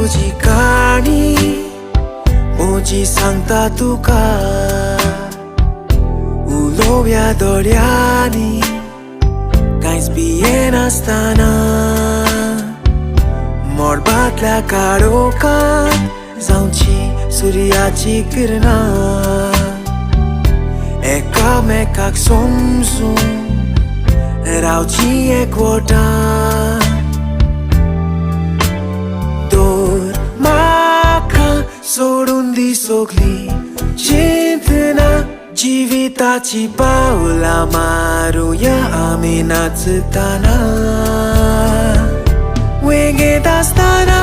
तुझी कहाणी मोजी सांगता तुका उलोव्या दोळ्यांनी कांयच भियेनासतना मोडबातल्या काळोखांत जावची सुर्याची किरणां एकामेकाक समजून रावची एकवटां दोर म्हाका सोडून दी सगळी चिंतना जिविताची पावलां मारूया आमी नाचतना वेगेत आसतना